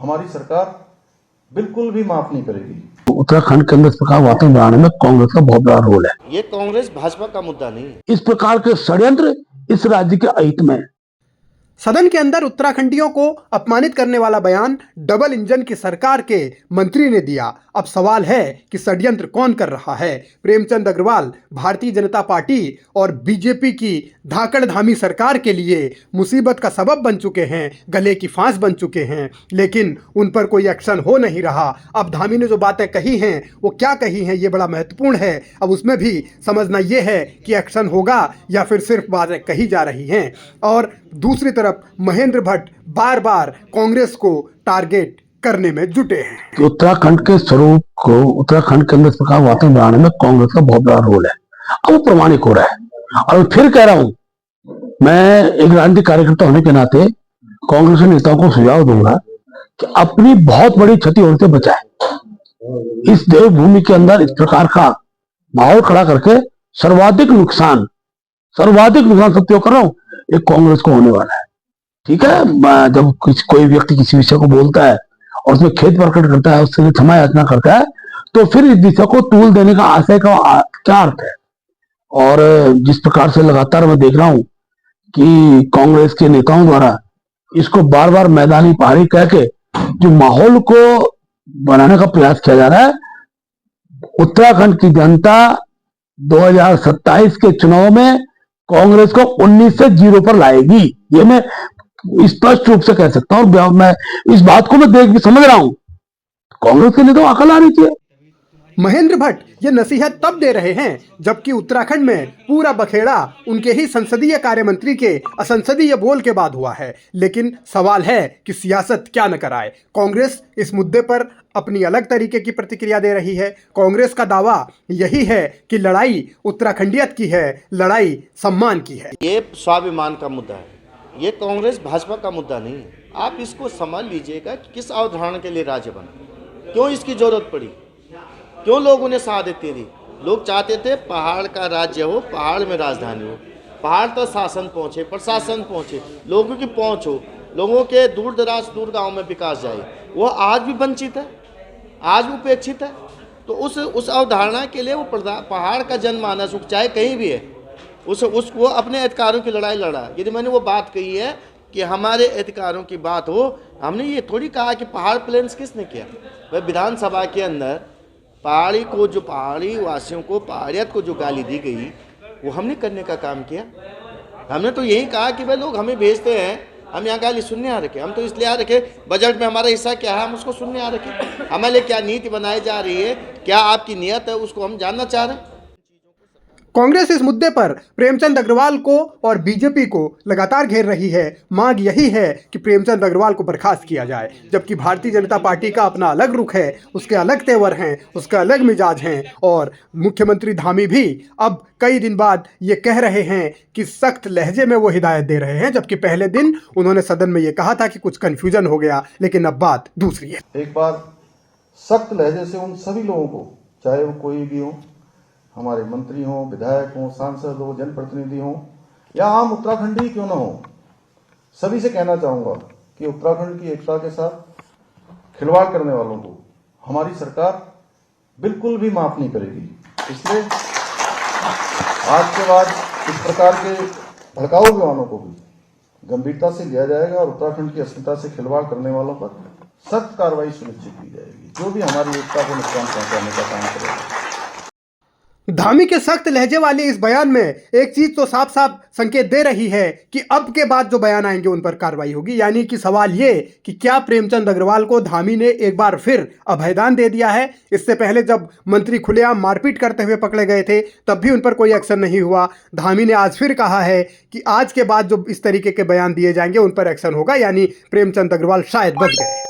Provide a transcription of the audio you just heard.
हमारी सरकार बिल्कुल भी माफ नहीं करेगी। उत्तराखंड के अंदर इस प्रकार वातावरण बनाने में कांग्रेस का बहुत बड़ा रोल है। ये कांग्रेस भाजपा का मुद्दा नहीं है। इस प्रकार के षड्यंत्र इस राज्य के अहित में। सदन के अंदर उत्तराखंडियों को अपमानित करने वाला बयान डबल इंजन की सरकार के मंत्री ने दिया। अब सवाल है कि षड्यंत्र कौन कर रहा है। प्रेमचंद अग्रवाल भारतीय जनता पार्टी और बीजेपी की धाकड़धामी सरकार के लिए मुसीबत का सबब बन चुके हैं, गले की फांस बन चुके हैं, लेकिन उन पर कोई एक्शन हो नहीं रहा। अब धामी ने जो बातें कही हैं वो क्या कही हैं ये बड़ा महत्वपूर्ण है। अब उसमें भी समझना ये है कि एक्शन होगा या फिर सिर्फ बातें कही जा रही हैं। और दूसरी तरफ महेंद्र भट्ट बार बार कांग्रेस को टारगेट करने में जुटे हैं कि उत्तराखंड के स्वरूप को, उत्तराखंड के अंदर इस प्रकार वातावरण बनाने में कांग्रेस का बहुत बड़ा रोल है। अब वो प्रमाणित हो रहा है। और फिर कह रहा हूं, मैं एक राजनीतिक कार्यकर्ता होने के नाते कांग्रेस के नेताओं को सुझाव दूंगा कि अपनी बहुत बड़ी क्षति होने से बचाए। इस देवभूमि के अंदर इस प्रकार का माहौल खड़ा करके सर्वाधिक नुकसान सत्य कर रहा हूं, एक कांग्रेस को होने वाला है। ठीक है, जब कोई व्यक्ति किसी विषय को बोलता है और उसमें खेद प्रकट करता है, उससे क्षमा याचना करता है, तो फिर इस विषय को तूल देने का आशय का क्या अर्थ है। और जिस प्रकार से लगातार मैं देख रहा हूं कि कांग्रेस के नेताओं द्वारा इसको बार बार मैदानी पहाड़ी कह के जो माहौल को बनाने का प्रयास किया जा रहा है, उत्तराखंड की जनता 2027 के चुनाव में कांग्रेस को 19 से 0 पर लाएगी। ये मैं स्पष्ट रूप से कह सकता हूं। और मैं इस बात को मैं देख भी समझ रहा हूं, कांग्रेस के लिए तो अकल आ रही थी। महेंद्र भट्ट ये नसीहत तब दे रहे हैं जबकि उत्तराखंड में पूरा बखेड़ा उनके ही संसदीय कार्य मंत्री के असंसदीय बोल के बाद हुआ है। लेकिन सवाल है कि सियासत क्या न कराए। कांग्रेस इस मुद्दे पर अपनी अलग तरीके की प्रतिक्रिया दे रही है। कांग्रेस का दावा यही है कि लड़ाई उत्तराखंडियत की है, लड़ाई सम्मान की है। ये स्वाभिमान का मुद्दा है, ये कांग्रेस भाजपा का मुद्दा नहीं है। आप इसको समझ लीजिएगा कि किस अवधारणा के लिए राज्य बना, क्यों इसकी जरूरत पड़ी, क्यों लोगों ने सहायता दी। लोग चाहते थे पहाड़ का राज्य हो, पहाड़ में राजधानी हो, पहाड़ तक शासन पहुँचे, प्रशासन पहुँचे, लोगों की पहुँच हो, लोगों के दूर दराज दूर गाँव में विकास जाए। वो आज भी वंचित है, आज भी उपेक्षित है। तो उस अवधारणा के लिए वो पहाड़ का जनमानस चाहे कहीं भी है, वो अपने अधिकारों की लड़ाई लड़ा। यदि मैंने वो बात कही है कि हमारे अधिकारों की बात हो, हमने ये थोड़ी कहा कि पहाड़ प्लेन्स किसने किया। वह विधानसभा के अंदर पहाड़ी को, जो पहाड़ी वासियों को, पहाड़ियत को जो गाली दी गई, वो हमने करने का काम किया। हमने तो यही कहा कि भाई लोग हमें भेजते हैं, हम यहाँ गाली सुनने आ रखे। हम तो इसलिए आ रखे, बजट में हमारा हिस्सा क्या है हम उसको सुनने आ रखे। हमारे लिए क्या नीति बनाई जा रही है, क्या आपकी नीयत है, उसको हम जानना चाह रहे हैं। कांग्रेस इस मुद्दे पर प्रेमचंद अग्रवाल को और बीजेपी को लगातार घेर रही है। मांग यही है कि प्रेमचंद अग्रवाल को बर्खास्त किया जाए, जबकि भारतीय जनता पार्टी का अपना अलग रुख है, उसके अलग तेवर हैं, उसका अलग मिजाज हैं। और मुख्यमंत्री धामी भी अब कई दिन बाद ये कह रहे हैं कि सख्त लहजे में वो हिदायत दे रहे हैं, जबकि पहले दिन उन्होंने सदन में ये कहा था कि कुछ कन्फ्यूजन हो गया, लेकिन अब बात दूसरी है। एक बार सख्त लहजे से उन सभी लोगों को, चाहे वो कोई भी हो, हमारे मंत्री हों, विधायक हों, सांसद हो, जनप्रतिनिधि हों या आम उत्तराखंडी क्यों ना हो, सभी से कहना चाहूंगा कि उत्तराखंड की एकता के साथ खिलवाड़ करने वालों को हमारी सरकार बिल्कुल भी माफ नहीं करेगी। इसलिए आज के बाद इस प्रकार के भड़काऊ बयानों को भी गंभीरता से लिया जाएगा और उत्तराखंड की अस्मिता से खिलवाड़ करने वालों पर सख्त कार्रवाई सुनिश्चित की जाएगी, जो भी हमारी एकता को नुकसान पहुंचाने का काम करेगा। धामी के सख्त लहजे वाले इस बयान में एक चीज तो साफ साफ संकेत दे रही है कि अब के बाद जो बयान आएंगे उन पर कार्रवाई होगी। यानी कि सवाल ये कि क्या प्रेमचंद अग्रवाल को धामी ने एक बार फिर अभयदान दे दिया है। इससे पहले जब मंत्री खुलेआम मारपीट करते हुए पकड़े गए थे तब भी उन पर कोई एक्शन नहीं हुआ। धामी ने आज फिर कहा है कि आज के बाद जो इस तरीके के बयान दिए जाएंगे उन पर एक्शन होगा, यानी प्रेमचंद अग्रवाल शायद बच गए।